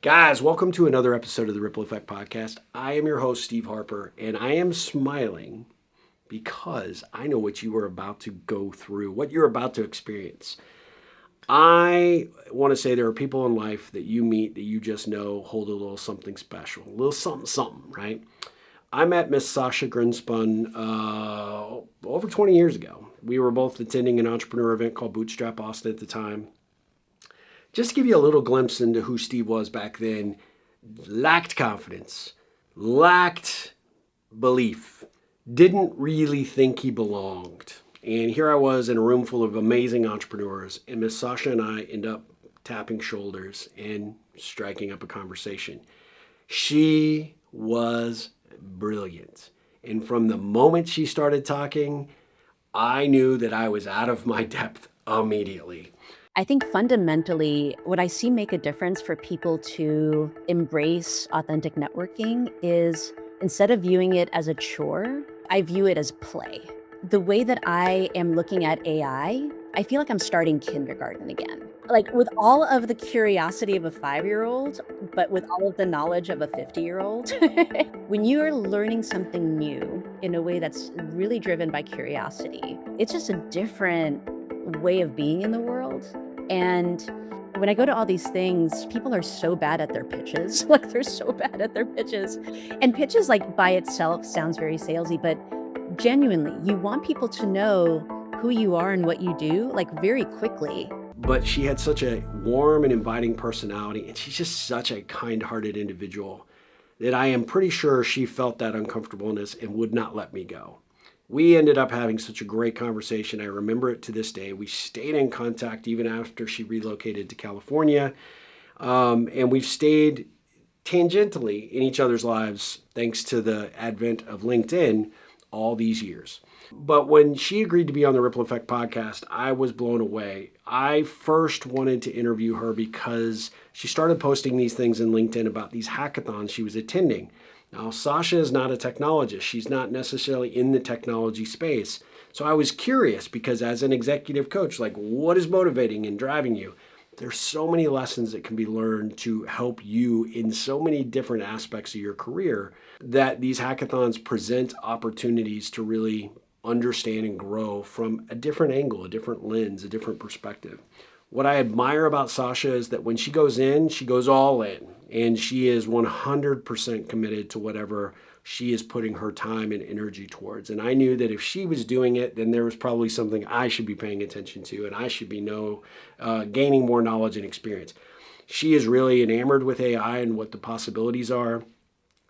Guys, welcome to another episode of the Ripple Effect Podcast. I am your host, Steve Harper, and I am smiling because I know what you are about to go through, what you're about to experience. I want to say there are people in life that you meet that you just know hold a little something special, a little something, right? I met Miss Sasha Grinshpun over 20 years ago. We were both attending an entrepreneur event called Bootstrap Austin at the time. Just to give you a little glimpse into who Steve was back then, lacked confidence, lacked belief, didn't really think he belonged. And here I was in a room full of amazing entrepreneurs, and Miss Sasha and I end up tapping shoulders and striking up a conversation. She was brilliant. And from the moment she started talking, I knew that I was out of my depth immediately. I think fundamentally, what I see make a difference for people to embrace authentic networking is instead of viewing it as a chore, I view it as play. The way that I am looking at AI, I feel like I'm starting kindergarten again. Like with all of the curiosity of a 5-year-old, but with all of the knowledge of a 50-year-old. When you're learning something new in a way that's really driven by curiosity, it's just a different way of being in the world. And when I go to all these things, people are so bad at their pitches. Like they're so bad at their pitches. And pitches like by itself sounds very salesy, but genuinely, you want people to know who you are and what you do like very quickly. But she had such a warm and inviting personality, and she's just such a kind-hearted individual that I am pretty sure she felt that uncomfortableness and would not let me go. We ended up having such a great conversation. I remember it to this day. We stayed in contact even after she relocated to California. And we've stayed tangentially in each other's lives thanks to the advent of LinkedIn all these years. But when she agreed to be on the Ripple Effect podcast, I was blown away. I first wanted to interview her because she started posting these things in LinkedIn about these hackathons she was attending. Now, Sasha is not a technologist. She's not necessarily in the technology space. So I was curious because as an executive coach, like what is motivating and driving you? There's so many lessons that can be learned to help you in so many different aspects of your career that these hackathons present opportunities to really understand and grow from a different angle, a different lens, a different perspective. What I admire about Sasha is that when she goes in, she goes all in. And she is 100% committed to whatever she is putting her time and energy towards. And I knew that if she was doing it, then there was probably something I should be paying attention to, and I should be gaining more knowledge and experience. She is really enamored with AI and what the possibilities are.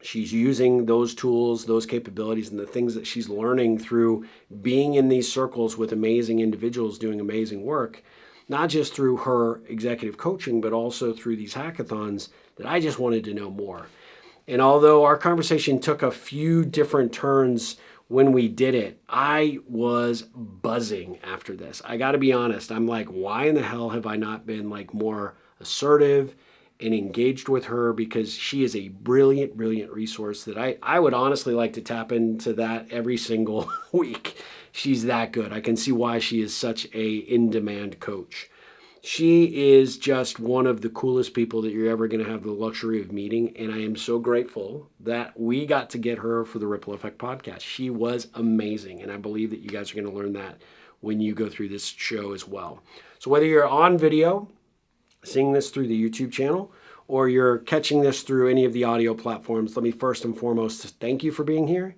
She's using those tools, those capabilities, and the things that she's learning through being in these circles with amazing individuals doing amazing work, not just through her executive coaching, but also through these hackathons that I just wanted to know more. And although our conversation took a few different turns when we did it, I was buzzing after this. I got to be honest. I'm like, why in the hell have I not been like more assertive and engaged with her? Because she is a brilliant, brilliant resource that I would honestly like to tap into that every single week. She's that good. I can see why she is such a in-demand coach. She is just one of the coolest people that you're ever going to have the luxury of meeting. And I am so grateful that we got to get her for the Ripple Effect podcast. She was amazing. And I believe that you guys are going to learn that when you go through this show as well. So whether you're on video, seeing this through the YouTube channel, or you're catching this through any of the audio platforms, let me first and foremost thank you for being here.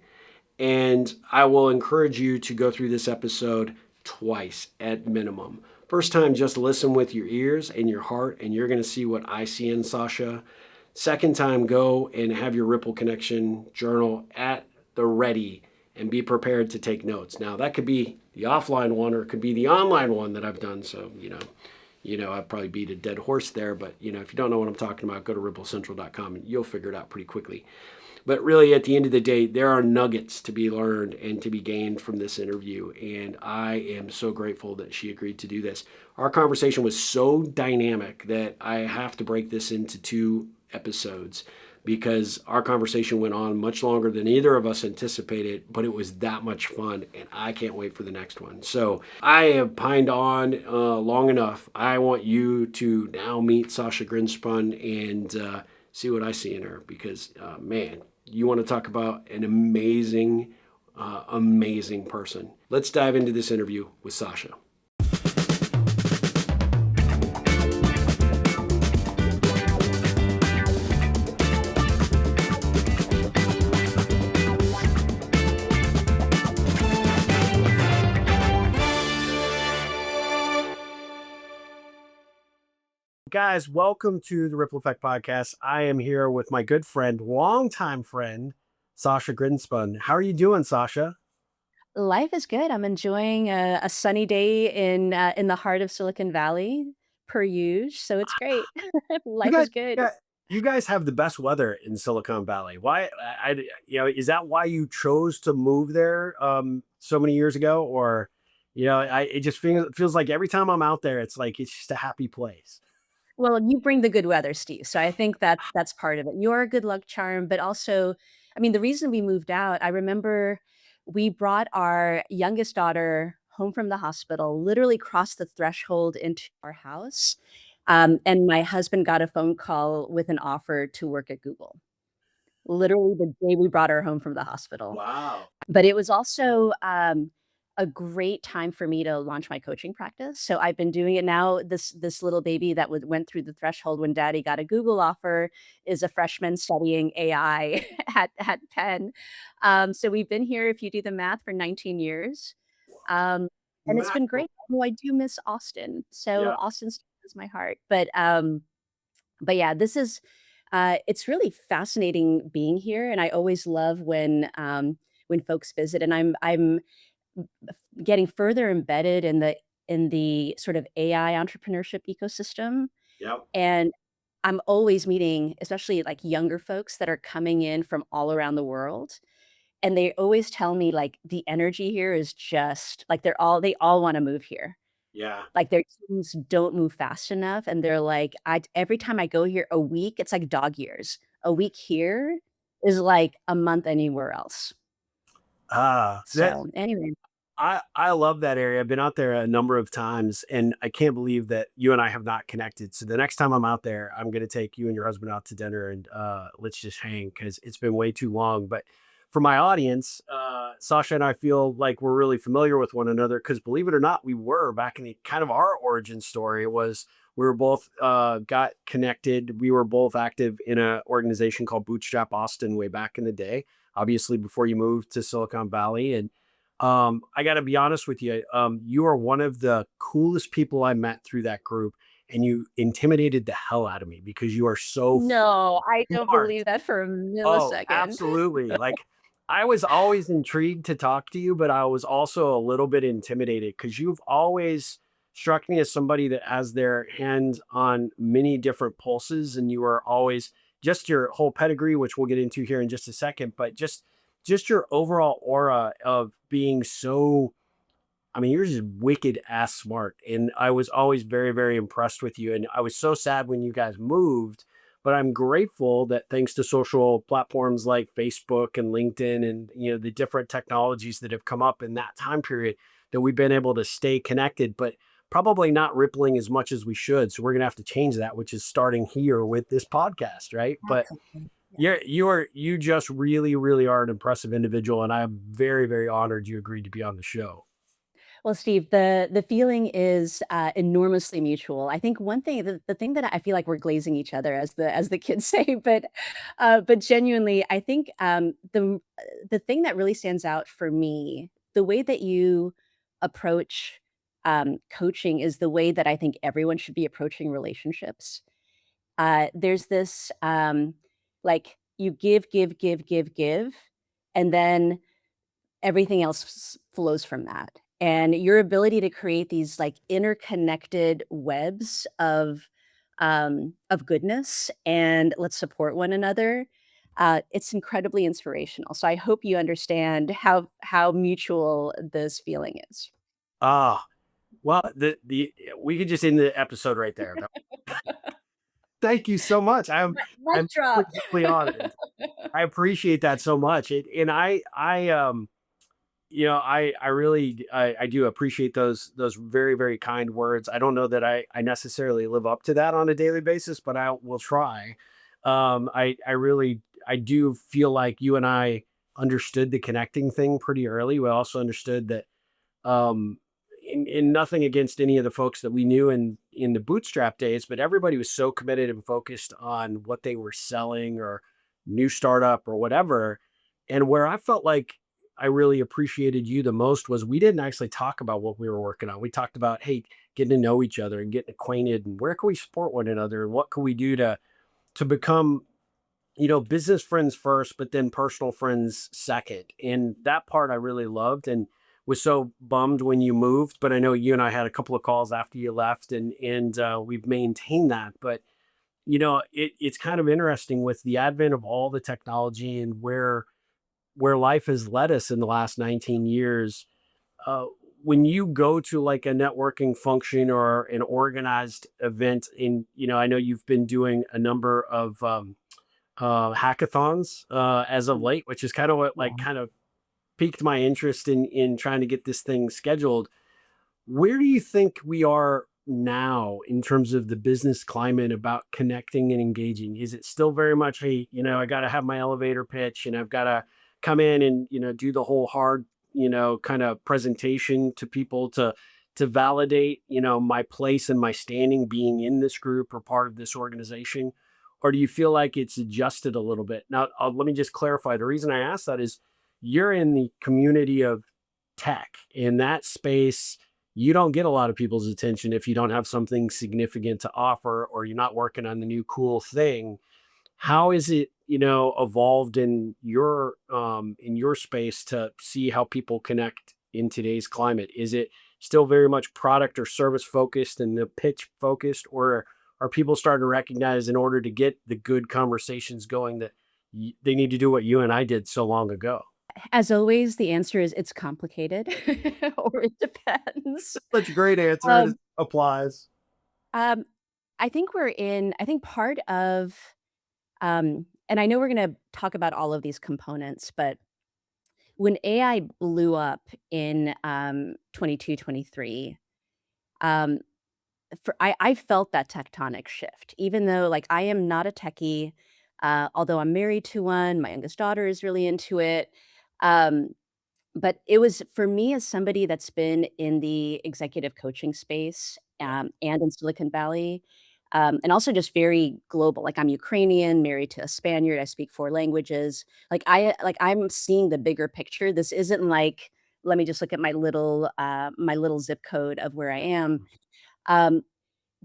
And I will encourage you to go through this episode twice at minimum. First time, just listen with your ears and your heart, and you're going to see what I see in Sasha. Second time, go and have your Ripple Connection journal at the ready and be prepared to take notes. Now, that could be the offline one or it could be the online one that I've done. So, I'd probably beat a dead horse there. But, if you don't know what I'm talking about, go to ripplecentral.com and you'll figure it out pretty quickly. But really, at the end of the day, there are nuggets to be learned and to be gained from this interview. And I am so grateful that she agreed to do this. Our conversation was so dynamic that I have to break this into 2 episodes because our conversation went on much longer than either of us anticipated, but it was that much fun, and I can't wait for the next one. So I have pined on long enough. I want you to now meet Sasha Grinshpun and see what I see in her, because man, you want to talk about an amazing, amazing person. Let's dive into this interview with Sasha. Guys, welcome to the Ripple Effect Podcast. I am here with my good friend, longtime friend, Sasha Grinspun. How are you doing, Sasha? Life is good. I'm enjoying a sunny day in the heart of Silicon Valley, per usual. So it's great. You Life guys, is good. yeah, you guys have the best weather in Silicon Valley. Why? Is that why you chose to move there so many years ago, or it just feels like every time I'm out there, it's like it's just a happy place. Well, you bring the good weather, Steve. So I think that's part of it. You're a good luck charm, but also, I mean, the reason we moved out, I remember we brought our youngest daughter home from the hospital, literally crossed the threshold into our house. And my husband got a phone call with an offer to work at Google, literally the day we brought her home from the hospital. Wow. But it was also, a great time for me to launch my coaching practice. So I've been doing it now. This little baby that went through the threshold when daddy got a Google offer is a freshman studying AI at Penn. So we've been here, if you do the math, for 19 years. Um, and it's been Mackerel. great. Oh, I do miss Austin. So Yeah. Austin still has my heart. But yeah, this is it's really fascinating being here, and I always love when folks visit, and I'm getting further embedded in the sort of AI entrepreneurship ecosystem, Yep. and I'm always meeting, especially like younger folks that are coming in from all around the world, and they always tell me like the energy here is just like they all want to move here. Yeah. Like, their teams don't move fast enough, and they're like, I every time I go here a week, it's like dog years. A week here is like a month anywhere else. That So, anyway. I love that area. I've been out there a number of times, and I can't believe that you and I have not connected. So the next time I'm out there, I'm gonna take you and your husband out to dinner, and let's just hang, because it's been way too long. But for my audience, Sasha and I feel like we're really familiar with one another, because believe it or not, we were back in the kind of our origin story. It was we were both got connected. We were both active in an organization called Bootstrap Austin way back in the day. Obviously, before you moved to Silicon Valley, and I got to be honest with you. You are one of the coolest people I met through that group, and you intimidated the hell out of me because you are so No, I don't smart. believe that for a Oh, millisecond. absolutely. Like, I was always intrigued to talk to you, but I was also a little bit intimidated because you've always struck me as somebody that has their hands on many different pulses, and you are always just your whole pedigree, which we'll get into here in just a second, but just your overall aura of being so, I mean, you're just wicked ass smart. And I was always very, very impressed with you. And I was so sad when you guys moved, but I'm grateful that thanks to social platforms like Facebook and LinkedIn and the different technologies that have come up in that time period, that we've been able to stay connected, but probably not rippling as much as we should. So we're gonna have to change that, which is starting here with this podcast, right? But Absolutely. yeah, you just really, really are an impressive individual, and I'm very, very honored you agreed to be on the show. Well, Steve, the feeling is, enormously mutual. I think one thing the thing that I feel like we're glazing each other as the kids say, but genuinely, I think, the thing that really stands out for me, the way that you approach, coaching is the way that I think everyone should be approaching relationships. There's this, like, you give, give, give, give, give, and then everything else flows from that. And your ability to create these like interconnected webs of goodness and let's support one another. It's incredibly inspirational. So I hope you understand how mutual this feeling is. Ah, well, the we could just end the episode right there. Thank you so much. Mic I'm drop. completely honored. I appreciate that so much. And I really I do appreciate those very, very kind words. I don't know that I necessarily live up to that on a daily basis, but I will try. I really I do feel like you and I understood the connecting thing pretty early. We also understood that in nothing against any of the folks that we knew in the bootstrap days, but everybody was so committed and focused on what they were selling or new startup or whatever. And where I felt like I really appreciated you the most was we didn't actually talk about what we were working on. We talked about, hey, getting to know each other and getting acquainted and where can we support one another and what can we do to become, business friends first, but then personal friends second. And that part I really loved and was so bummed when you moved. But I know you and I had a couple of calls after you left, and we've maintained that. But it's kind of interesting with the advent of all the technology and where life has led us in the last 19 years. Uh, when you go to like a networking function or an organized event, I know you've been doing a number of hackathons as of late, which is kind of what like Yeah. kind of piqued my interest in trying to get this thing scheduled. Where do you think we are now in terms of the business climate about connecting and engaging? Is it still very much, hey, I got to have my elevator pitch and I've got to come in and, do the whole hard, kind of presentation to people to validate, my place and my standing being in this group or part of this organization? Or do you feel like it's adjusted a little bit? Now, let me just clarify. The reason I ask that is you're in the community of tech in that space. You don't get a lot of people's attention if you don't have something significant to offer or you're not working on the new cool thing. How is it, evolved in your space to see how people connect in today's climate? Is it still very much product or service focused and the pitch focused, or are people starting to recognize in order to get the good conversations going that they need to do what you and I did so long ago? As always, the answer is it's complicated or it depends. That's a great answer. It Um, applies. um, I think part of, and I know we're gonna talk about all of these components, but when AI blew up in, 22, 23, um, I felt that tectonic shift, even though, like, I am not a techie, although I'm married to one, my youngest daughter is really into it, um, but it was for me as somebody that's been in the executive coaching space, Yeah. and in Silicon Valley, and also just very global, like, I'm Ukrainian, married to a Spaniard, I speak 4 languages, I'm seeing the bigger picture, this isn't like, "Let me just look at my little zip code of where I am." Um,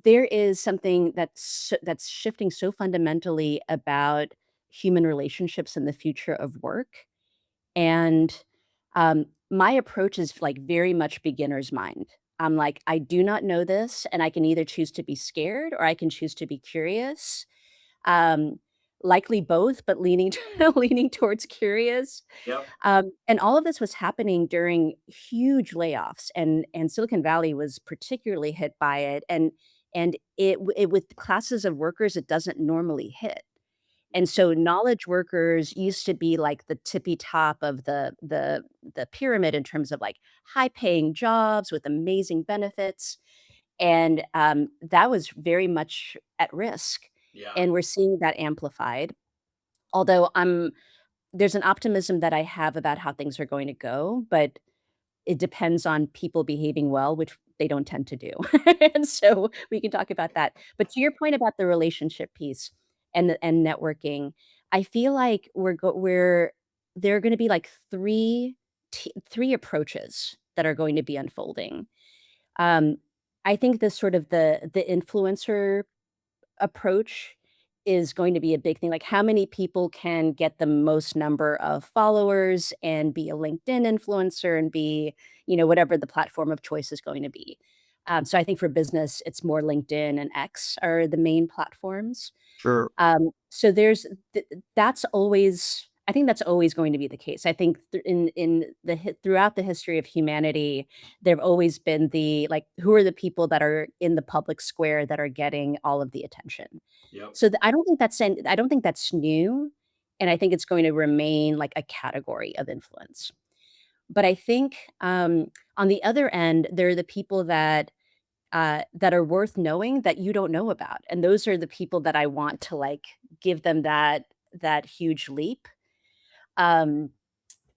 there is something that's shifting so fundamentally about human relationships in the future of work, and, my approach is, like, very much beginner's mind. I'm like, "I do not know this, and I can either choose to be scared or I can choose to be curious." Um, likely both, but leaning leaning towards curious. Yep. And all of this was happening during huge layoffs, and Silicon Valley was particularly hit by it, and it with classes of workers it doesn't normally hit. And so knowledge workers used to be like the tippy top of the pyramid in terms of like high paying jobs with amazing benefits. And that was very much at risk. Yeah. And we're seeing that amplified. Although there's an optimism that I have about how things are going to go, but it depends on people behaving well, which they don't tend to do. And so we can talk about that. But to your point about the relationship piece and networking, I feel like we're there are gonna be like 3 approaches that are going to be unfolding. Um, I think the sort of the influencer approach is going to be a big thing, like, how many people can get the most number of followers and be a LinkedIn influencer and be, whatever the platform of choice is going to be. So I think for business, it's more LinkedIn and X are the main platforms. Sure. So there's th that's always I think that's always going to be the case. I think throughout the history of humanity, there've always been like, who are the people that are in the public square that are getting all of the attention? Yep. So, I don't think that's new, and I think it's going to remain, like, a category of influence. But I think, on the other end, there are the people that are worth knowing that you don't know about, and those are the people that I want to, like, give them that huge leap. Um,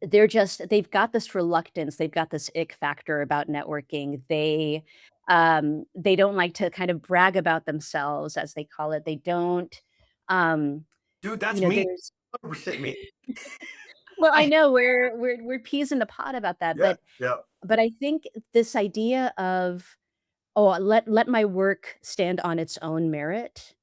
they've got this reluctance, they've got this ick factor about networking. They don't like to kind of brag about themselves, as they call it. They don't, um, Dude, you that's know, me. there's 100% me. well, I I know we're peas in the pod about that, Yeah, yeah, but I think this idea of, "Oh, let my work stand on its own merit."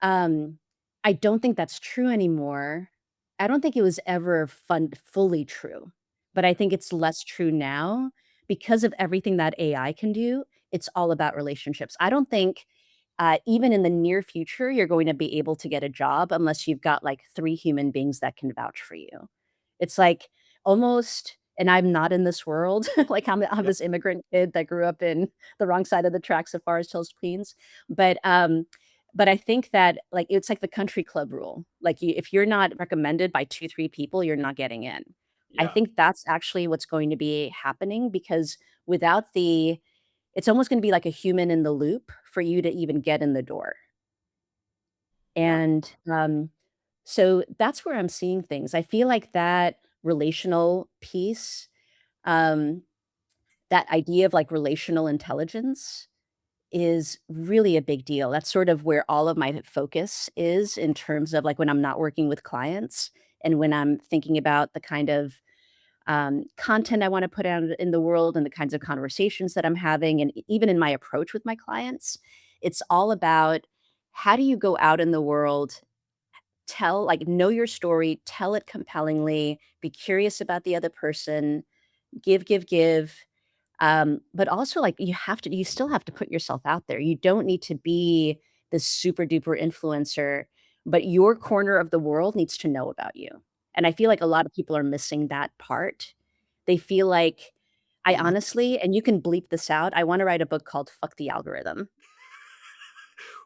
Um, I don't think that's true anymore. I don't think it was ever fully true, but I think it's less true now because of everything that AI can do. It's all about relationships. I don't think, even in the near future, you're going to be able to get a job unless you've got, like, 3 human beings that can vouch for you. It's like almost, and I'm not in this world, like, I'm yeah, this immigrant kid that grew up in the wrong side of the tracks of Forest Hills, Queens, but, I think that, like, it's like the country club rule. Like, if you're not recommended by 2, 3 people, you're not getting in. I yeah, think that's actually what's going to be happening because without the it's almost gonna be like a human in the loop for you to even get in the door. yeah, And, so that's where I'm seeing things. I feel like that relational piece, um, that idea of, like, relational intelligence is really a big deal. That's sort of where all of my focus is in terms of, like, when I'm not working with clients and when I'm thinking about the kind of, content I wanna put out in the world and the kinds of conversations that I'm having, and even in my approach with my clients. It's all about how do you go out in the world, know your story, tell it compellingly, be curious about the other person, give, but also, like, you still have to put yourself out there. You don't need to be this super duper influencer, but your corner of the world needs to know about you. And I feel like a lot of people are missing that part. They feel like I yeah. honestly, and you can bleep this out, I wanna write a book called "Fuck the Algorithm."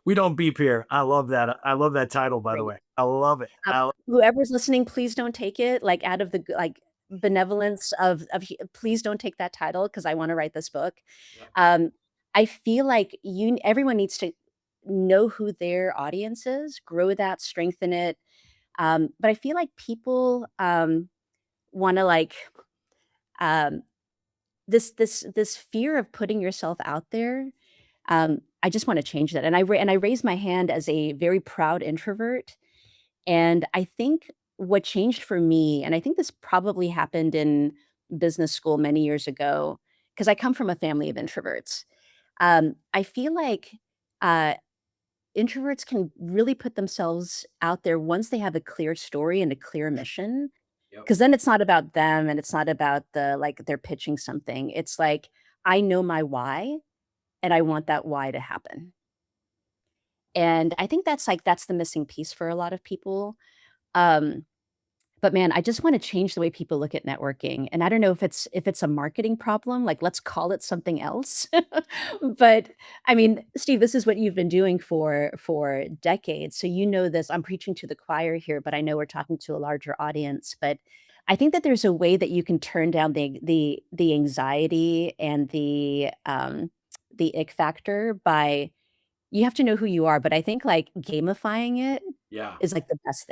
We don't beep here. I love that. I love that title, by the Great. way. I love it. Whoever's listening, please don't take it, like, out of the benevolence of hu please don't take that title because I wanna write this book. Yeah. Um, I feel like everyone needs to know who their audience is, grow that, strengthen it, but I feel like people, wanna, like, um this fear of putting yourself out there, I just wanna change that, and I raise my hand as a very proud introvert, and I think what changed for me, and I think this probably happened in business school many years ago, because I come from a family of introverts. I feel like, uh, introverts can really put themselves out there once they have a clear story and a clear mission, Yep. because then it's not about them and it's not about they're pitching something. It's like, I know my why, and I want that why to happen. And I think that's the missing piece for a lot of people. Um But man, I just wanna change the way people look at networking, and I don't know if it's a marketing problem, like, let's call it something else. But, I mean, Steve, this is what you've been doing for decades, so you know this. I'm preaching to the choir here, but I know we're talking to a larger audience, but I think that there's a way that you can turn down the anxiety and the ick factor by you have to know who you are, but I think, like, gamifying it Yeah. is, like, the best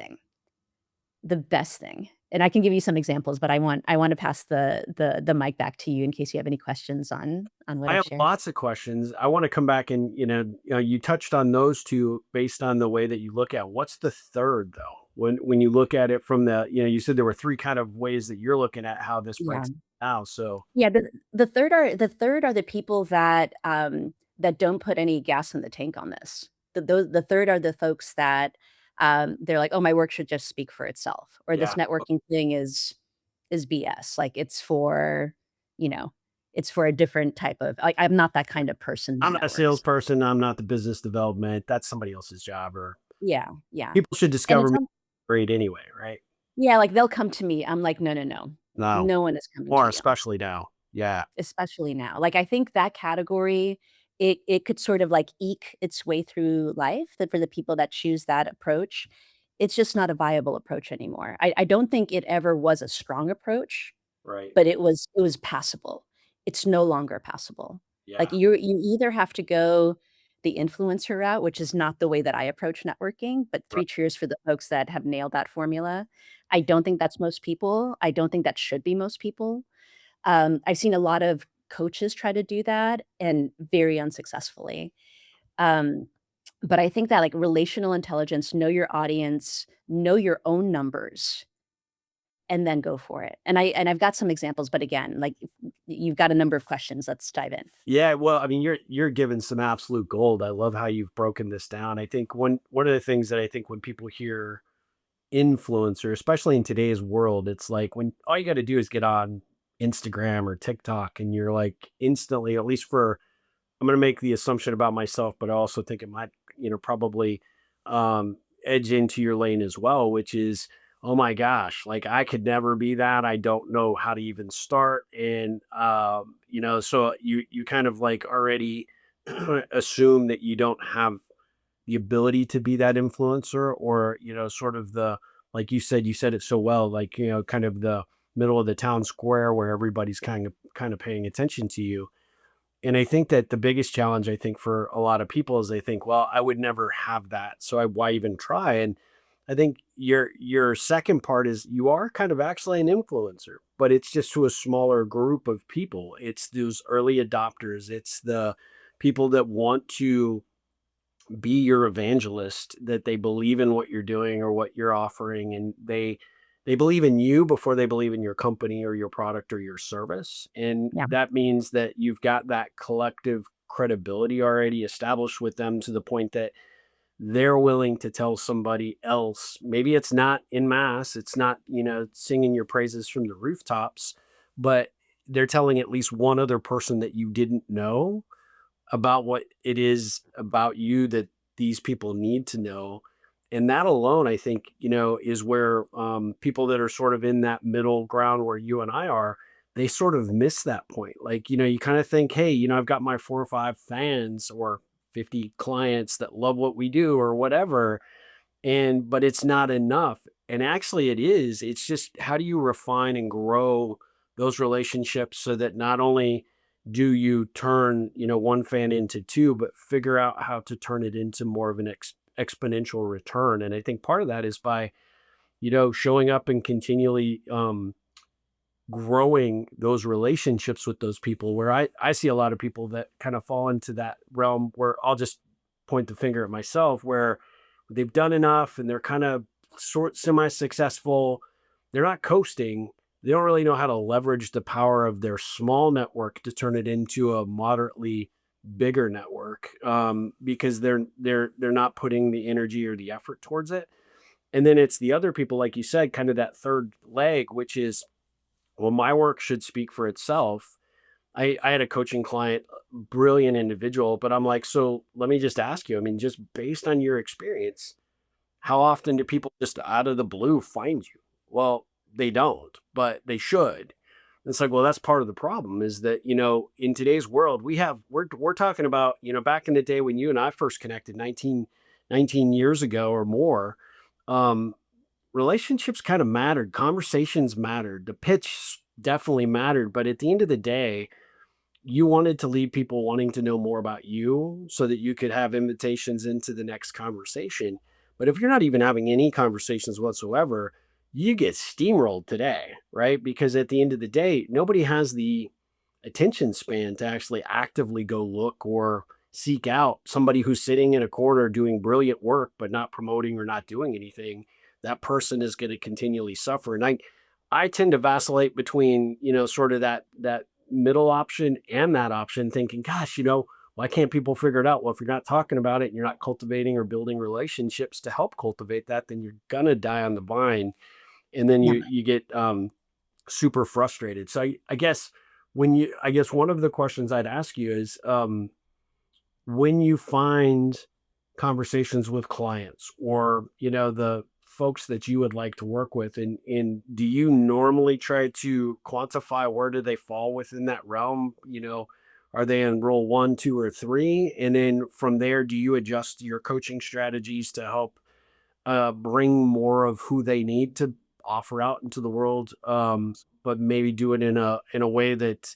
thing, and I can give you some examples, but I wanna pass the mic back to you in case you have any questions on what I I've have shared. lots of questions. I want to come back and you touched on those two based on the way that you look at. What's the third though? When you look at it from you said there were three kind of ways that you're looking at how this Yeah. breaks down. So Yeah, the third are the people that don't put any gas in the tank on this. The third are the folks that, they're like, "Oh, my work should just speak for itself," or, "This Yeah. networking thing is BS." Like, you know, it's for a different type of like, I'm not that kind of person that I'm not a networks. salesperson. I'm not the business development. That's somebody else's job. Or Yeah, yeah, people should and discover it's me great anyway, right? Yeah, like, they'll come to me. I'm like, "No, no, no. No, No one is coming to or you." especially now. Yeah, Especially now. Like, I think that category, it could sort of, like, eke its way through life, that for the people that choose that approach, it's just not a viable approach anymore. I don't think it ever was a strong approach, Right. but it was passable. It's no longer passable. Like, Yeah. you either have to go the influencer route, which is not the way that I approach networking, but right. 3 cheers for the folks that have nailed that formula. I don't think that's most people. I don't think that should be most people. I've seen a lot of coaches try to do that and very unsuccessfully. Um, but I think that, like, relational intelligence, know your audience, know your own numbers, and then go for it. And I've got some examples, but again, like, you've got a number of questions. Let's dive in. Yeah, well, I mean, you're giving some absolute gold. I love how you've broken this down. I think one of the things that I think when people hear influencer, especially in today's world, it's like when all you got to do is get on Instagram or TikTok, and you're like instantly, at least for I'm going to make the assumption about myself, but I also think it might, probably edge into your lane as well, which is, oh my gosh, like I could never be that. I don't know how to even start. And, so you kind of like already assume that you don't have the ability to be that influencer or, sort of like you said it so well, like, kind of the middle of the town square where everybody's kind of paying attention to you. And I think that the biggest challenge I think for a lot of people is they think, well, I would never have that. So why even try? And I think your second part is you are kind of actually an influencer, but it's just to a smaller group of people. It's those early adopters. It's the people that want to be your evangelist, that they believe in what you're doing or what you're offering, and they believe in you before they believe in your company or your product or your service. And Yeah. that means that you've got that collective credibility already established with them to the point that they're willing to tell somebody else. Maybe it's not in mass, it's not, singing your praises from the rooftops, but they're telling at least one other person that you didn't know about what it is about you that these people need to know. And that alone, I think, is where people that are sort of in that middle ground where you and I are, they sort of miss that point. Like, you kind of think, hey, I've got my 4 or 5 fans or 50 clients that love what we do or whatever, but it's not enough. And actually it is. It's just how do you refine and grow those relationships so that not only do you turn, one fan into two, but figure out how to turn it into more of an exponential return. And I think part of that is by, showing up and continually growing those relationships with those people where I see a lot of people that kind of fall into that realm where I'll just point the finger at myself where they've done enough and they're kind of sort semi-successful. They're not coasting. They don't really know how to leverage the power of their small network to turn it into a moderately bigger network because they're not putting the energy or the effort towards it. And then it's the other people, like you said, kind of that third leg, which is well, my work should speak for itself. I had a coaching client, brilliant individual, but I'm like, so let me just ask you, I mean, just based on your experience, how often do people just out of the blue find you? Well, they don't, but they should. It's like, well, that's part of the problem is that, in today's world, we're talking about, back in the day when you and I first connected 19 years ago or more, um, relationships kind of mattered, conversations mattered, the pitch definitely mattered, but at the end of the day, you wanted to leave people wanting to know more about you so that you could have invitations into the next conversation. But if you're not even having any conversations whatsoever, you get steamrolled today, right? Because at the end of the day, nobody has the attention span to actually actively go look or seek out somebody who's sitting in a corner doing brilliant work but not promoting or not doing anything. That person is going to continually suffer. And I tend to vacillate between, sort of that middle option and that option, thinking, gosh, why can't people figure it out? Well, if you're not talking about it and you're not cultivating or building relationships to help cultivate that, then you're gonna die on the vine. And then Yeah. you get super frustrated. So I guess one of the questions I'd ask you is when you find conversations with clients or, the folks that you would like to work with, and do you normally try to quantify where do they fall within that realm? Are they in role one, two, or three? And then from there, do you adjust your coaching strategies to help bring more of who they need to offer out into the world, but maybe do it in a way that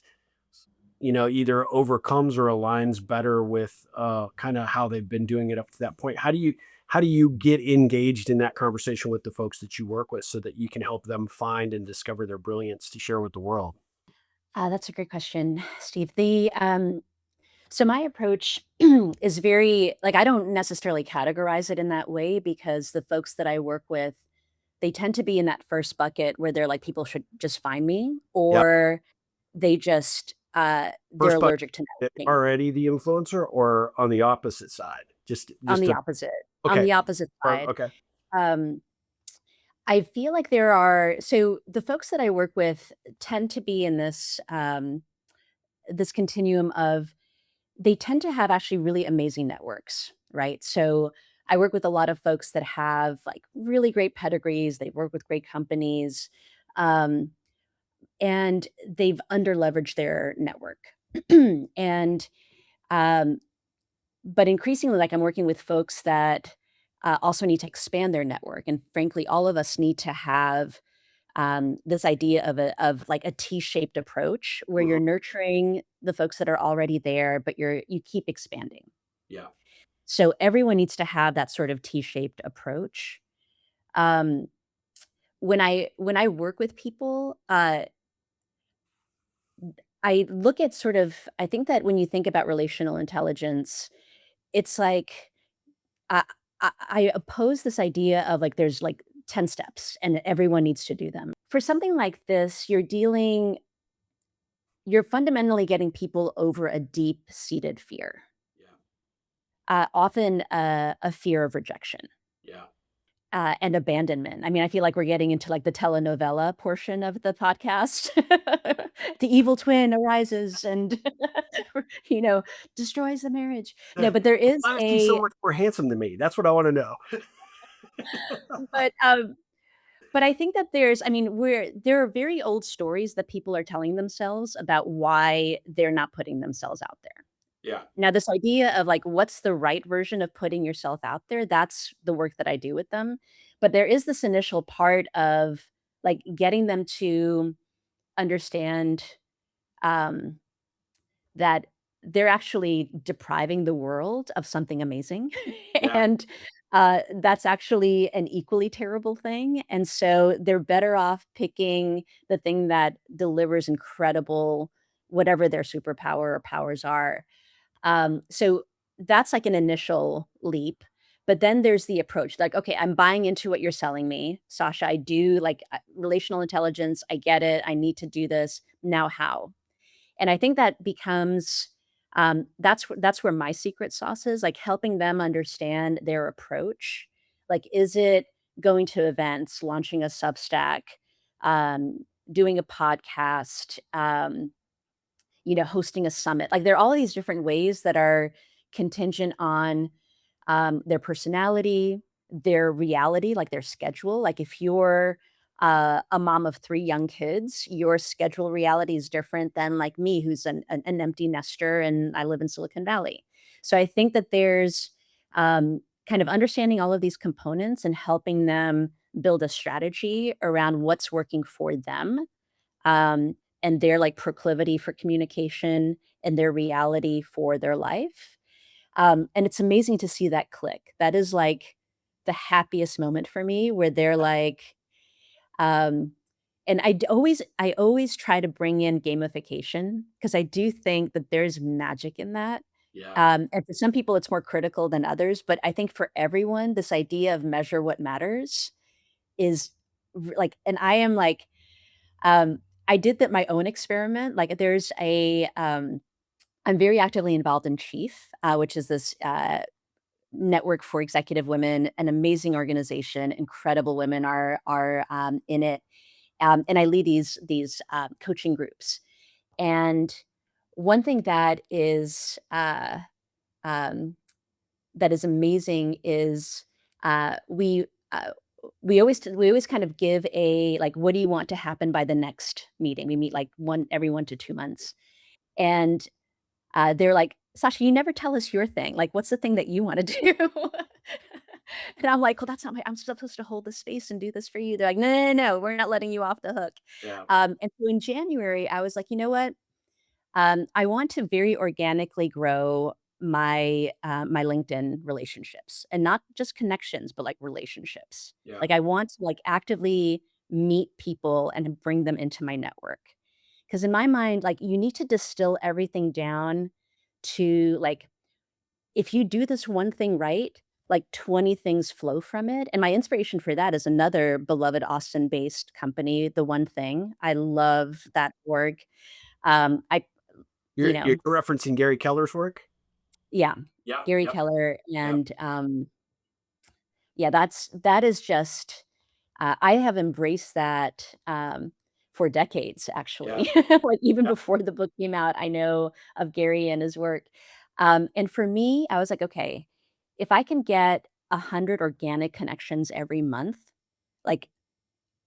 either overcomes or aligns better with kind of how they've been doing it up to that point? How do you get engaged in that conversation with the folks that you work with so that you can help them find and discover their brilliance to share with the world? That's a great question, Steve. So my approach is very like I don't necessarily categorize it in that way because the folks that I work with, they tend to be in that first bucket where they're like people should just find me, Yep. or they're First, but allergic to networking. already the influencer or on the opposite side? On Just the to opposite on okay. the opposite Or side. okay. Um, I feel like there are so the folks that I work with tend to be in this continuum of they tend to have actually really amazing networks, right? So I work with a lot of folks that have like really great pedigrees. They work with great companies, um, and they've underleveraged their network. and um, but increasingly, like I'm working with folks that also need to expand their network, and frankly, all of us need to have this idea of like a T-shaped approach where you're Mhm. nurturing the folks that are already there, but you keep expanding. Yeah. So everyone needs to have that sort of T-shaped approach. Um, when I work with people, I look at sort of I think that when you think about relational intelligence, it's like I I oppose this idea of like there's like 10 steps and everyone needs to do them. For something like this, you're fundamentally getting people over a deep-seated fear, Yeah. often a fear of rejection, Yeah. and abandonment. I mean, I feel like we're getting into, like, the telenovela portion of the podcast. The evil twin arises and, you know, destroys the marriage. No, but there is Why is she so a much more handsome than me? That's what I want to know. but, um but I think that I mean, there are very old stories that people are telling themselves about why they're not putting themselves out there. Yeah. Now this idea of, like, what's the right version of putting yourself out there, that's the work that I do with them. But there is this initial part of, like, getting them to understand, um, that they're actually depriving the world of something amazing, Yeah. and, that's actually an equally terrible thing, and so they're better off picking the thing that delivers incredible whatever their superpower or powers are. So that's like an initial leap. But then there's the approach like, okay, I'm buying into what you're selling me, Sasha. I do like relational intelligence. I get it. I need to do this. Now, how? And I think that becomes that's where my secret sauce is, like helping them understand their approach. Like, is it going to events, launching a Substack, doing a podcast, hosting a summit. Like there are all these different ways that are contingent on their personality, their reality, like their schedule. Like if you're a mom of three young kids, your schedule reality is different than like me, who's an empty nester and I live in Silicon Valley. So I think that there's kind of understanding all of these components and helping them build a strategy around what's working for them, um, and their like proclivity for communication and their reality for their life. And it's amazing to see that click. That is like the happiest moment for me where they're like, um, and I always try to bring in gamification because I do think that there's magic in that. Yeah. And for some people, it's more critical than others. But I think for everyone, this idea of measure what matters is like, and I am like, I did that my own experiment. Like I'm very actively involved in Chief, which is this network for executive women, an amazing organization. Incredible women are in it, and I lead these coaching groups. And one thing um, that is amazing is we we always kind of give a, like, what do you want to happen by the next meeting? We meet, like, every 1 to 2 months, and, they're like, "Sasha, you never tell us your thing. Like, what's the thing that you wanna do?" And I'm like, "Well, that's not my I'm supposed to hold the space and do this for you." They're like, "No, no, no, no, we're not letting you off the hook." Yeah. And so in January, I was like, "You know what? I want to very organically grow my LinkedIn relationships, and not just connections, but, like, relationships. Yeah. Like, I want to, like, actively meet people and bring them into my network. Because in my mind, like, you need to distill everything down to, like, if you do this one thing right, like, 20 things flow from it, and my inspiration for that is another beloved Austin-based company, The One Thing. I love that org. I you You're know referencing Gary Keller's work? Yeah, Yeah. Gary Yep. Keller, Yep. and, yeah, that is just I have embraced that, for decades, Yeah. actually. Like, even Yep. before the book came out, I know of Gary and his work. And for me, I was like, "Okay, if I can get 100 organic connections every month, like,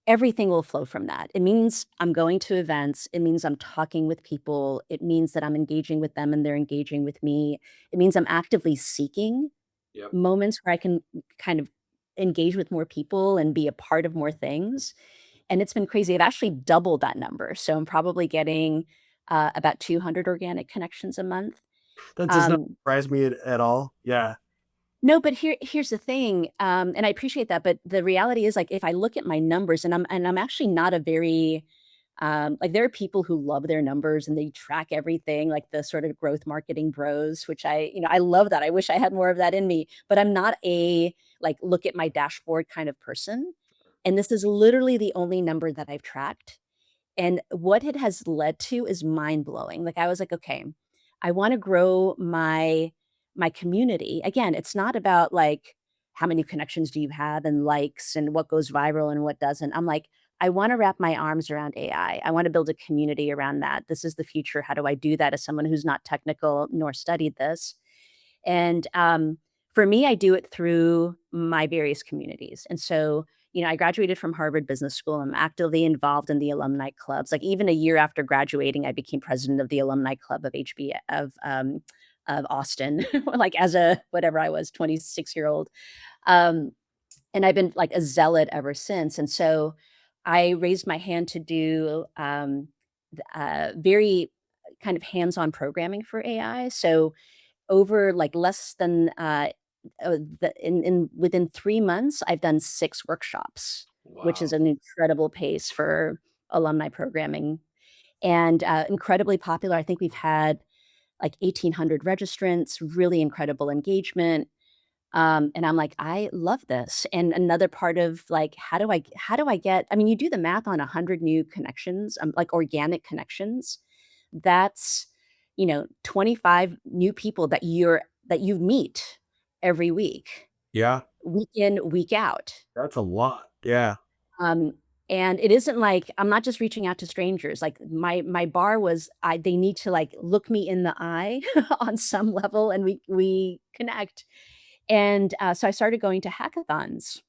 everything will flow from that." It means I'm going to events, it means I'm talking with people, it means that I'm engaging with them and they're engaging with me. It means I'm actively seeking Yep. moments where I can kind of engage with more people and be a part of more things, and it's been crazy. I've actually doubled that number, so I'm probably getting, about 200 organic connections a month. That does not Um, surprise me at all. Yeah. no, but here's the thing, and I appreciate that, but the reality is, like, if I look at my numbers, and I'm actually not a very, like, there are people who love their numbers and they track everything, like the sort of growth marketing bros, which I love that. I wish I had more of that in me, but I'm not a, like, look at my dashboard kind of person, and this is literally the only number that I've tracked. And what it has led to is mind-blowing. Like, I was like, "Okay, I wanna grow my community." Again, it's not about, like, how many connections do you have and likes and what goes viral and what doesn't. I'm like, "I wanna wrap my arms around AI. I wanna build a community around that. This is the future. How do I do that as someone who's not technical nor studied this?" And, for me, I do it through my various communities. And so, I graduated from Harvard Business School. I'm actively involved in the alumni clubs. Like, even a year after graduating, I became president of the alumni club of of Austin, like, as a whatever I was, 26-year-old. Um, and I've been, like, a zealot ever since. And so I raised my hand to do, very kind of hands-on programming for AI. So over, like, less than, the in within 3 months, I've done 6 workshops, which is Wow. an incredible pace for alumni programming, and, incredibly popular. I think we've had, like, 1,800 registrants, really incredible engagement, and I'm like, "I love this." And another part of, like, how do I get, I mean, you do the math on 100 new connections, like, organic connections, that's, 25 new people that you meet every Yeah. week in, week out. That's a lot. Yeah. Um, and it isn't like I'm not just reaching out to strangers. Like, my bar was, they need to, like, look me in the eye on some level, and we connect. And, so I started going to hackathons,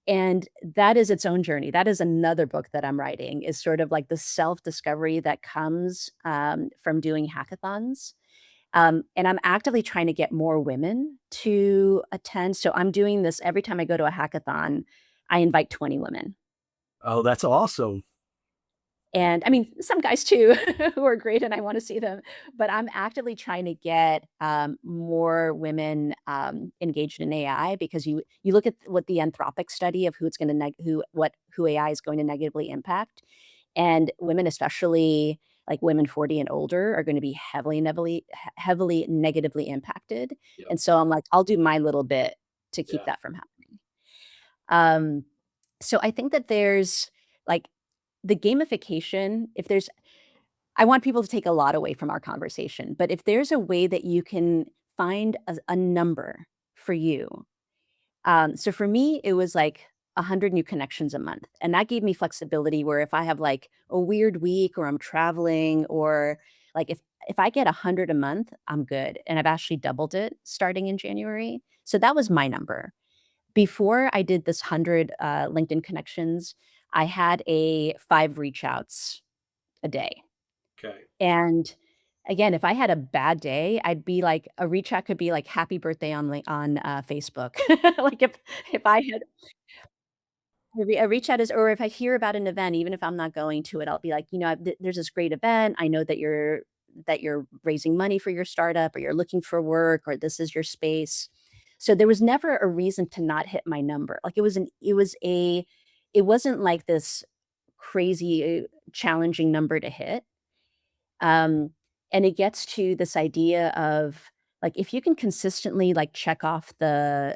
and that is its own journey. That is another book that I'm writing, is sort of like the self-discovery that comes, from doing hackathons. And I'm actively trying to get more women to attend. So I'm doing this every time I go to a hackathon, I invite 20 women. Oh, that's awesome. And I mean, some guys too who are great and I wanna see them, but I'm actively trying to get, more women, engaged in AI, because you look at what the Anthropic study of who it's gonna who AI is going to negatively impact, and women, especially, like, women 40 and older, are gonna be heavily negatively impacted, Yep. and so I'm like, "I'll do my little bit to keep Yeah. that from happening." Um, so I think that there's, like, the gamification, if there's I want people to take a lot away from our conversation, but if there's a way that you can find a number for you. So for me, it was like 100 new connections a month, and that gave me flexibility where if I have, like, a weird week, or I'm traveling, or, like, if I get 100 a month, I'm good, and I've actually doubled it starting in January. So that was my number. Before I did this 100 LinkedIn connections, I had a 5 reach outs a day. Okay. And again, if I had a bad day, I'd be like a reach out could be like happy birthday on Facebook. Like if I had a reach out is, or if I hear about an event, even if I'm not going to it, I'll be like, there's this great event. I know that you're raising money for your startup, or you're looking for work, or this is your space. So there was never a reason to not hit my number. Like it wasn't like this crazy challenging number to hit. Um, and it gets to this idea of, like, if you can consistently, like, check off the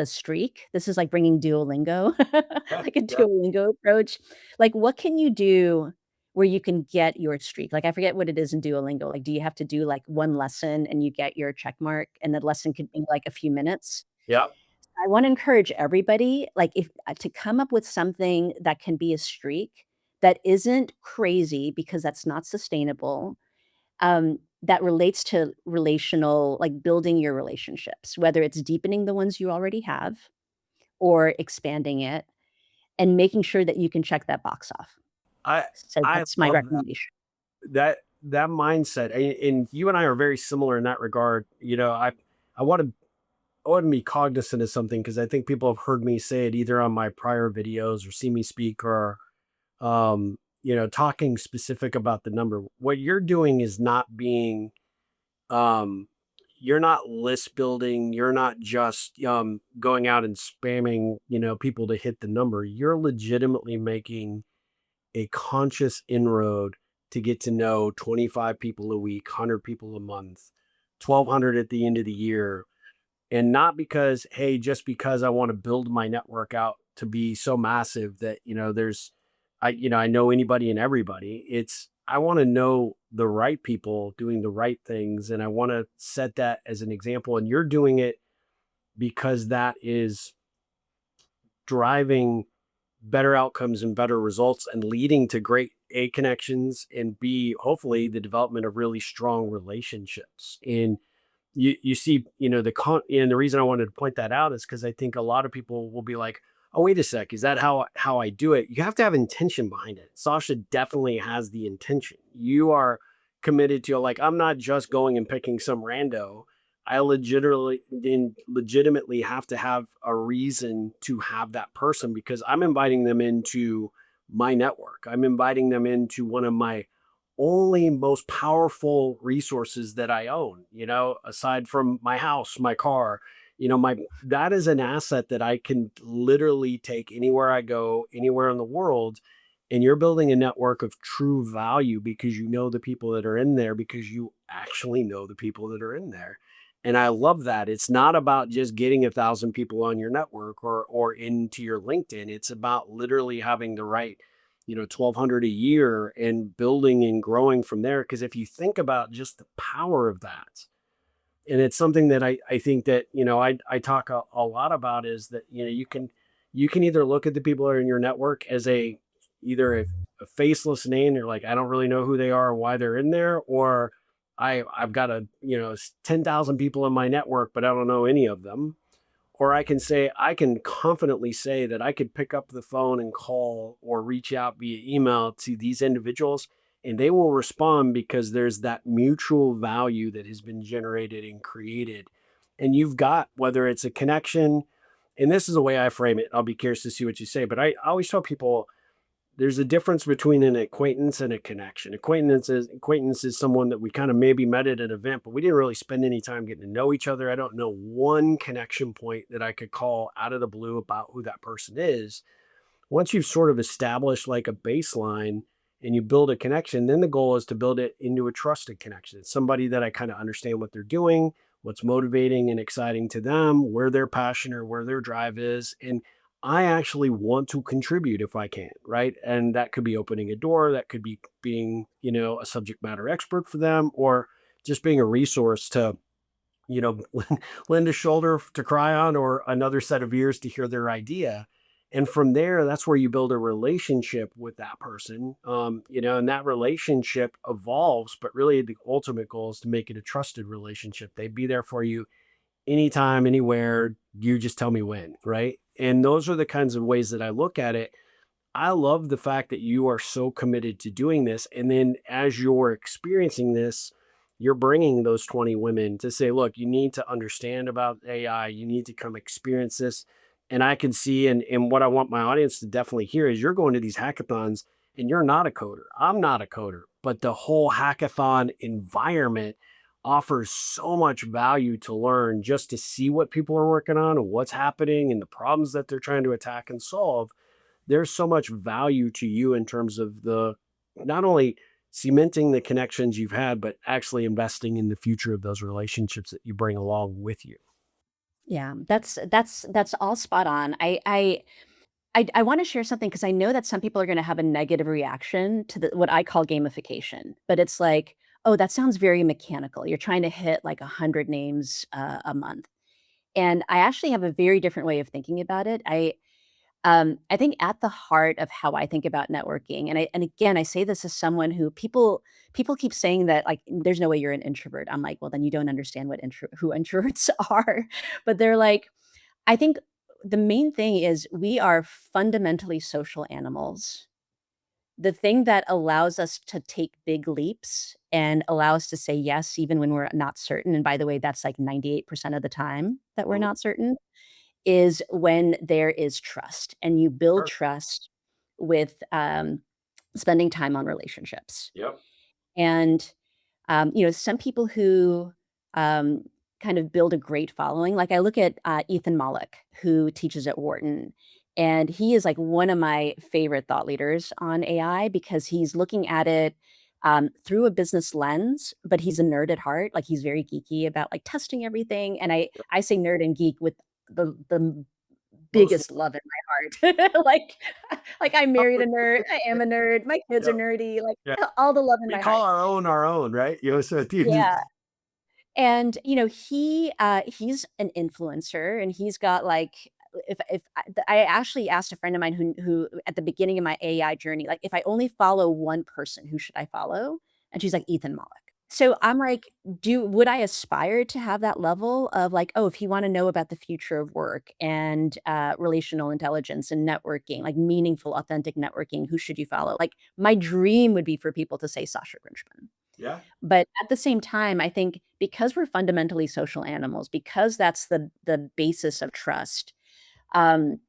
streak. This is like bringing Duolingo, Yeah. like a Yeah. Duolingo approach. Like, what can you do where you can get your streak? Like, I forget what it is in Duolingo. Like, do you have to do, like, 1 lesson and you get your check mark, and the lesson could be, like, a few minutes? Yeah. I wanna encourage everybody, like, if to come up with something that can be a streak that isn't crazy, because that's not sustainable, that relates to relational, like, building your relationships, whether it's deepening the ones you already have or expanding it, and making sure that you can check that box off. I So I that's my love that. recommendation. That mindset, and you and I are very similar in that regard. I want to I want to be cognizant of something because I think people have heard me say it either on my prior videos or see me speak or talking specific about the number. What you're doing is not being um you're not list building, you're not just going out and spamming, people to hit the number. You're legitimately making a conscious inroad to get to know 25 people a week, 100 people a month, 1200 at the end of the year, and not because, hey, just because I want to build my network out to be so massive that there's I know anybody and everybody. It's I want to know the right people doing the right things, and I want to set that as an example, and you're doing it because that is driving better outcomes and better results and leading to great A connections and B, hopefully the development of really strong relationships. And you see, and the reason I wanted to point that out is because I think a lot of people will be like, oh, wait a sec, is that how I do it? You have to have intention behind it. Sasha definitely has the intention. You are committed to, like, I'm not just going and picking some rando. I legitimately have to have a reason to have that person because I'm inviting them into my network. I'm inviting them into one of my only most powerful resources that I own, aside from my house, my car, my that is an asset that I can literally take anywhere I go, anywhere in the world. And you're building a network of true value because you know the people that are in there because you actually know the people that are in there. And I love that. It's not about just getting 1,000 people on your network or into your LinkedIn. It's about literally having the right 1,200 a year and building and growing from there. Because if you think about just the power of that, and it's something that I think that I talk a lot about is that you can either look at the people that are in your network as either a faceless name. You're like, I don't really know who they are or why they're in there, or I've got 10,000 people in my network, but I don't know any of them. Or I can confidently say that I could pick up the phone and call or reach out via email to these individuals and they will respond because there's that mutual value that has been generated and created. And you've got, whether it's a connection, and this is the way I frame it. I'll be curious to see what you say, but I always tell people there's a difference between an acquaintance and a connection. Acquaintance is someone that we kind of maybe met at an event, but we didn't really spend any time getting to know each other. I don't know one connection point that I could call out of the blue about who that person is. Once you've sort of established like a baseline and you build a connection, then the goal is to build it into a trusted connection. It's somebody that I kind of understand what they're doing, what's motivating and exciting to them, where their passion or where their drive is. And I actually want to contribute if I can, right? And that could be opening a door, that could be being, a subject matter expert for them, or just being a resource to you know, lend a shoulder to cry on or another set of ears to hear their idea. And from there, that's where you build a relationship with that person, and that relationship evolves. But really, the ultimate goal is to make it a trusted relationship. They be there for you anytime, anywhere, you just tell me when, right? And those are the kinds of ways that I look at it. I love the fact that you are so committed to doing this. And then as you're experiencing this, you're bringing those 20 women to say, look, you need to understand about AI. You need to come experience this. And I can see, and what I want my audience to definitely hear is you're going to these hackathons and you're not a coder. I'm not a coder, but the whole hackathon environment offers so much value to learn just to see what people are working on and what's happening and the problems that they're trying to attack and solve. There's so much value to you in terms of the not only cementing the connections you've had, but actually investing in the future of those relationships that you bring along with you. Yeah, that's all spot on. I wanna share something because I know that some people are gonna have a negative reaction to the what I call gamification, but it's like, "Oh, that sounds very mechanical. You're trying to hit, like, 100 names, a month." And I actually have a very different way of thinking about it. I think at the heart of how I think about networking, and again, I say this as someone who people keep saying that, like, "There's no way you're an introvert." I'm like, "Well, then you don't understand who introverts are." But they're like, I think the main thing is we are fundamentally social animals. The thing that allows us to take big leaps and allow us to say yes even when we're not certain, and by the way, that's like 98% of the time that we're Mhm. not certain, is when there is trust, and you build Sure. trust with, spending time on relationships. Yep. And, some people who, um, kind of build a great following, like I look at, Ethan Mollick, who teaches at Wharton, and he is like one of my favorite thought leaders on AI because he's looking at it, through a business lens, but he's a nerd at heart. Like he's very geeky about like testing everything. And I say nerd and geek with the Most biggest love in my heart. Like I married a nerd, I am a nerd, my kids are Yep. nerdy, like Yeah. all the love in We my heart. call our own, right? So at the end Yeah. And, he's an influencer and he's got like if I actually asked a friend of mine who at the beginning of my AI journey, like, if I only follow one person, who should I follow? And she's like, Ethan Mollick. So I'm like, do would I aspire to have that level of like, oh, if you want to know about the future of work and relational intelligence and networking, like meaningful, authentic networking, who should you follow? Like, my dream would be for people to say Sasha Grinshpun. yeah. But at the same time, I think because we're fundamentally social animals, because that's the basis of trust, um,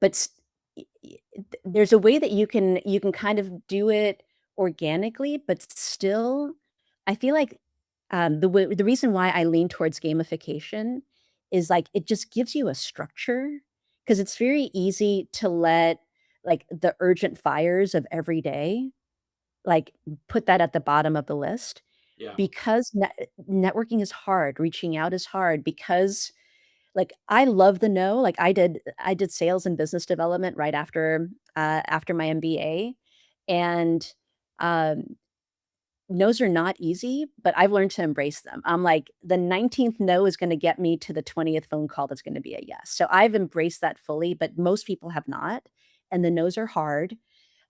but s y y th there's a way that you can kind of do it organically, but still, I feel like, the reason why I lean towards gamification is, like, it just gives you a structure because it's very easy to let, like, the urgent fires of every day, like, put that at the bottom of the list Yeah. because networking is hard, reaching out is hard because, like, I love the no, like, I did sales and business development right after my MBA, and, um, no's are not easy, but I've learned to embrace them. I'm like, the 19th no is gonna get me to the 20th phone call that's gonna be a yes. So I've embraced that fully, but most people have not, and the no's are hard.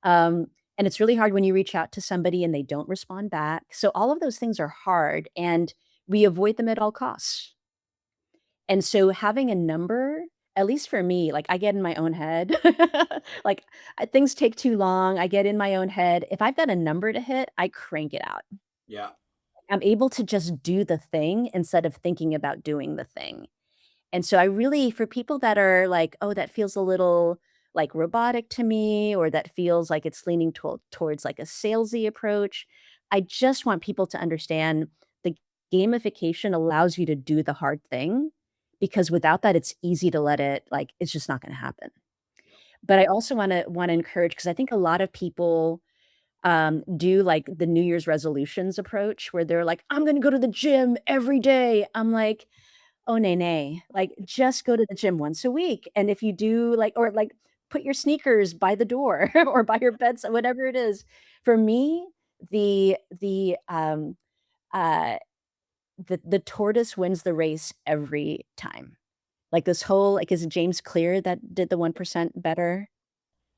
Um, and it's really hard when you reach out to somebody and they don't respond back. So all of those things are hard and we avoid them at all costs. And so having a number, at least for me, like I get in my own head, like things take too long. I get in my own head. If I've got a number to hit, I crank it out. Yeah. I'm able to just do the thing instead of thinking about doing the thing. And so I really for people that are like, "Oh, that feels a little, like, robotic to me," or that feels like it's leaning towards, like, a salesy approach, I just want people to understand the gamification allows you to do the hard thing, because without that, it's easy to let it like, it's just not gonna happen. Yep. But I also wanna encourage because I think a lot of people, do, like, the New Year's resolutions approach where they're like, "I'm gonna go to the gym every day." I'm like, oh, nay, nay. Like, just go to the gym once a week, and if you do, like or, like, put your sneakers by the door or by your bedside, whatever it is. For me, uh, the tortoise wins the race every time. Like, this whole like, is it James Clear that did the 1% better?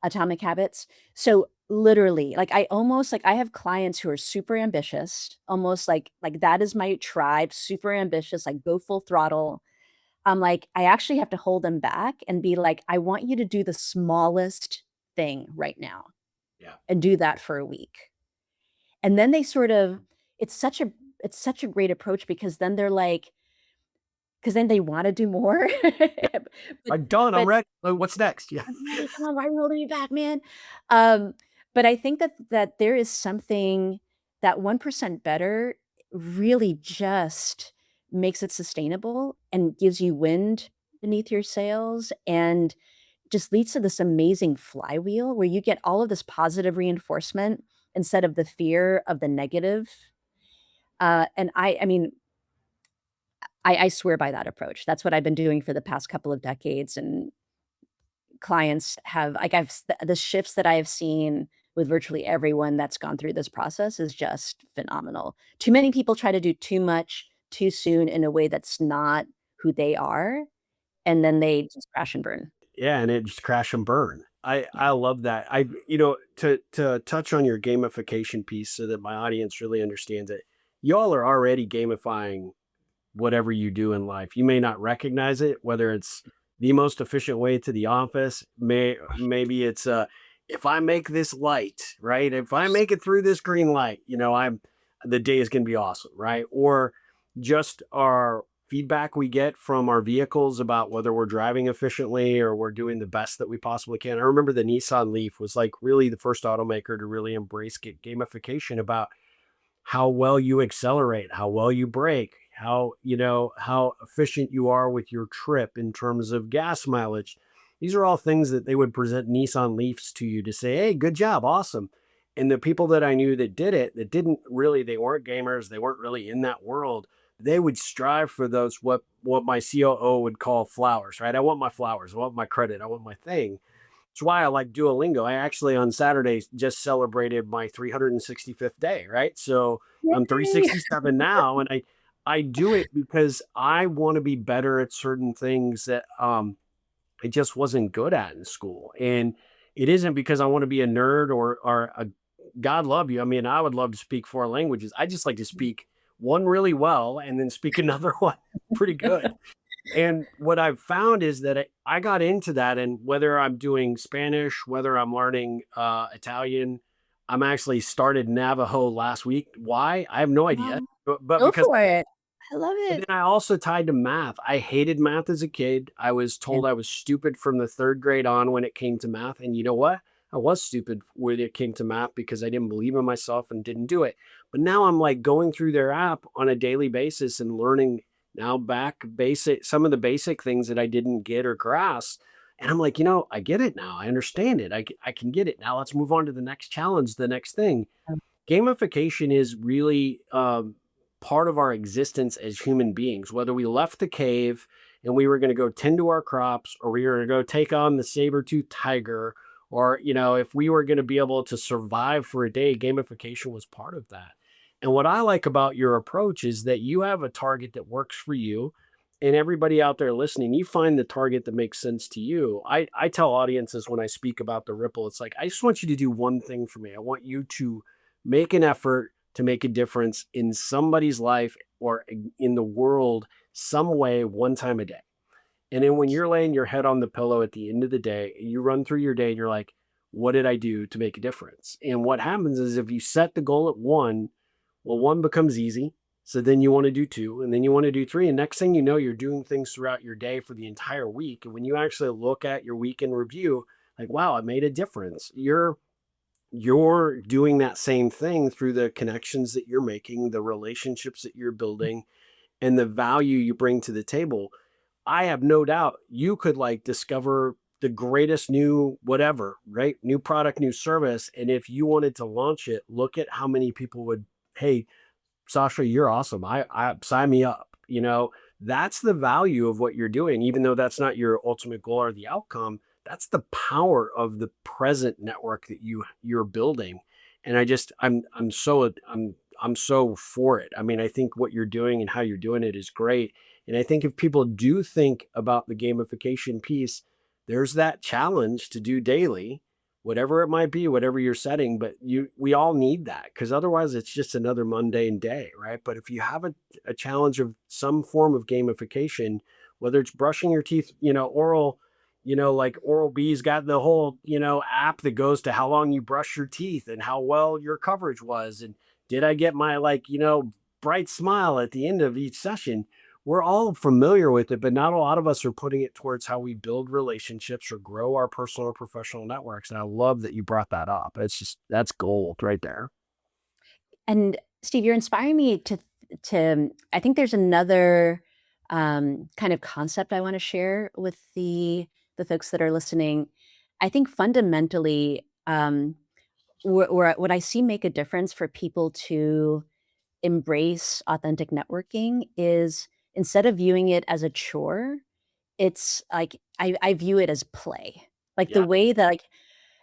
Atomic Habits. So literally, like I almost like I have clients who are super ambitious, almost like that is my tribe, super ambitious, like go full throttle. I'm like, I actually have to hold them back and be like, I want you to do the smallest thing right now Yeah. and do that for a week. And then they sort of it's such a it's such a great approach because then they're like, because then they want to do more. Yeah. but I'm done. I'm but ready. What's next? Yeah. I'm ready, come on, why are you holding me back, man? Um, but I think that there is something that 1% better really just makes it sustainable and gives you wind beneath your sails and just leads to this amazing flywheel where you get all of this positive reinforcement instead of the fear of the negative. And I mean, I swear by that approach. That's what I've been doing for the past couple of decades, and clients have like I've s the shifts that I have seen with virtually everyone that's gone through this process is just phenomenal. Too many people try to do too much too soon in a way that's not who they are, and then they just crash and burn. Yeah, and it just crash and burn. I Yeah. love that. To touch on your gamification piece so that my audience really understands it. Y'all are already gamifying whatever you do in life. You may not recognize it, whether it's the most efficient way to the office, maybe it's if I make this light, right? If I make it through this green light, I'm the day is going to be awesome, right? Or just our feedback we get from our vehicles about whether we're driving efficiently or we're doing the best that we possibly can. I remember the Nissan Leaf was like really the first automaker to really embrace gamification about how well you accelerate, how well you brake, how efficient you are with your trip in terms of gas mileage. These are all things that they would present Nissan Leafs to you to say, "Hey, good job, awesome." And the people that I knew that did it, that didn't really, they weren't gamers, they weren't really in that world. They would strive for those what my COO would call flowers, right? I want my flowers, I want my credit, I want my thing. It's why I like Duolingo. I actually on Saturdays just celebrated my 365th day, right? So I'm Yay! 367 now, and I do it because I want to be better at certain things that I just wasn't good at in school. And it isn't because I want to be a nerd or a God love you. I mean, I would love to speak four languages. I just like to speak one really well and then speak another one pretty good. And what I've found is that I got into that, and whether I'm doing Spanish, whether I'm learning Italian, I'm actually started Navajo last week. Why? I have no idea, Wow. but Go because for it. I love but it. then I also tied to math. I hated math as a kid. I was Yeah. told I was stupid from the third grade on when it came to math. And you know what? I was stupid when it came to math because I didn't believe in myself and didn't do it. But now I'm like going through their app on a daily basis and learning now back basic some of the basic things that I didn't get or grasp. And I'm like, I get it now. I understand it. I can get it. Now let's move on to the next challenge, the next thing. Gamification is really part of our existence as human beings. Whether we left the cave and we were going to go tend to our crops, or we were going to go take on the saber-toothed tiger, or if we were going to be able to survive for a day, gamification was part of that. And what I like about your approach is that you have a target that works for you, and everybody out there listening, you find the target that makes sense to you. I tell audiences when I speak about the ripple, it's like, I just want you to do one thing for me. I want you to make an effort to make a difference in somebody's life or in the world some way one time a day. And then when you're laying your head on the pillow at the end of the day, and you run through your day and you're like, what did I do to make a difference? And what happens is if you set the goal at one, well, one becomes easy. So then you want to do two, and then you want to do three. And next thing you know, you're doing things throughout your day for the entire week. And when you actually look at your week in review, like, wow, I made a difference. You're doing that same thing through the connections that you're making, the relationships that you're building, and the value you bring to the table. I have no doubt you could like discover the greatest new whatever, right? New product, new service. And if you wanted to launch it, look at how many people would, hey, Sasha, you're awesome. I sign me up. That's the value of what you're doing, even though that's not your ultimate goal or the outcome. That's the power of the present network that you're building. And I'm so for it. I mean, I think what you're doing and how you're doing it is great. And I think if people do think about the gamification piece, there's that challenge to do daily. whatever it might be, whatever you're setting. But we all need that because otherwise it's just another mundane day, right? But if you have a challenge of some form of gamification, whether it's brushing your teeth, oral, like Oral B's got the whole, app that goes to how long you brush your teeth and how well your coverage was. And did I get my, like, bright smile at the end of each session? We're all familiar with it, but not a lot of us are putting it towards how we build relationships or grow our personal or professional networks. And I love that you brought that up. It's just, that's gold right there. And Steve, you're inspiring me to I think there's another kind of concept I want to share with the folks that are listening. I think fundamentally, what I see make a difference for people to embrace authentic networking is instead of viewing it as a chore, it's like I view it as play. Like the Yeah. way that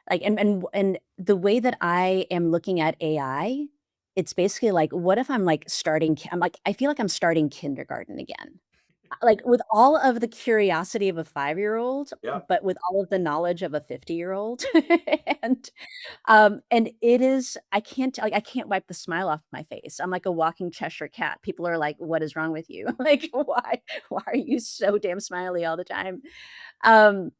and the way that I am looking at AI, it's basically like, what if I'm like I'm like, I feel like I'm starting kindergarten again. Like with all of the curiosity of a 5-year-old, Yeah. but with all of the knowledge of a 50-year-old. And and it is I can't wipe the smile off my face. I'm like a walking Cheshire cat. People are like, "What is wrong with you?" Like, why are you so damn smiley all the time?" Um,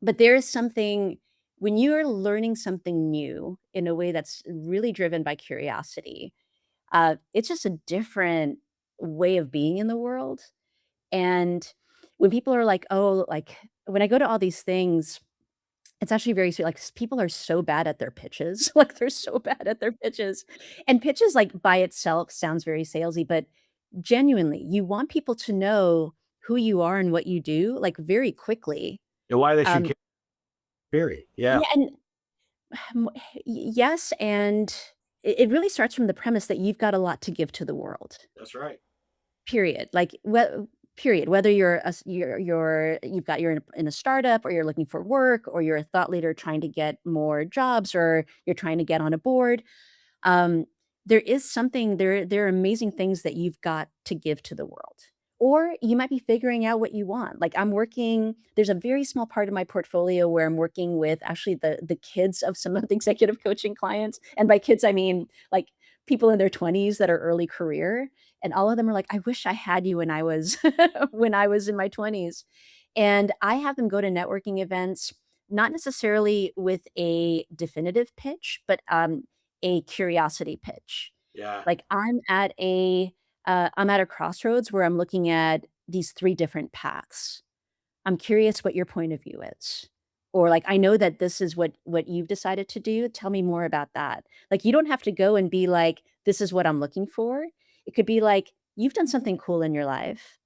but there is something when you're learning something new in a way that's really driven by curiosity, it's just a different way of being in the world. And when people are like, "Oh," like, when I go to all these things, it's actually very sweet, like, people are so bad at their pitches, like, they're so bad at their pitches, and pitches, like, by itself sounds very salesy, but genuinely, you want people to know who you are and what you do, like, very quickly. And why they should Um, care. Period. Yeah. yeah, and yes, and it really starts from the premise that you've got a lot to give to the world. That's right. Period. Like, period. Whether you're a s you're in a startup or you're looking for work or you're a thought leader trying to get more jobs or you're trying to get on a board, um, there is something there are amazing things that you've got to give to the world. Or you might be figuring out what you want. Like there's a very small part of my portfolio where I'm working with actually the kids of some of the executive coaching clients. And by kids, I mean like people in their 20s that are early career. And all of them are like, I wish I had you when I was when I was in my 20s. And I have them go to networking events, not necessarily with a definitive pitch, but a curiosity pitch. Yeah. Like I'm at a crossroads where I'm looking at these 3 different paths. I'm curious what your point of view is. Or like, I know that this is what you've decided to do. Tell me more about that. Like, you don't have to go and be like, this is what I'm looking for. It could be like, you've done something cool in your life.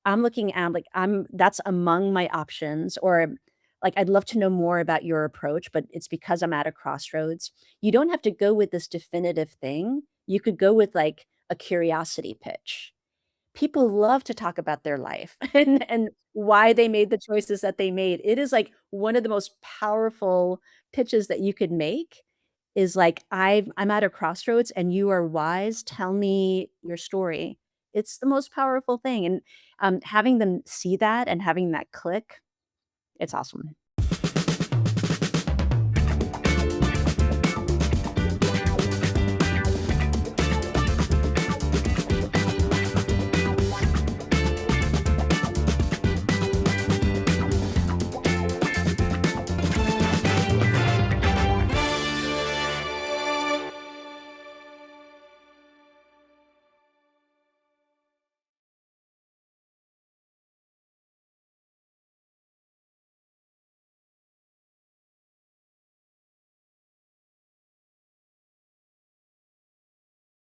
I'm looking at like I'm that's among my options or like I'd love to know more about your approach, but it's because I'm at a crossroads. You don't have to go with this definitive thing. You could go with like a curiosity pitch. People love to talk about their life and why they made the choices that they made. It is like one of the most powerful pitches that you could make is like, I'm at a crossroads and you are wise. Tell me your story. It's the most powerful thing. And having them see that and having that click, it's awesome.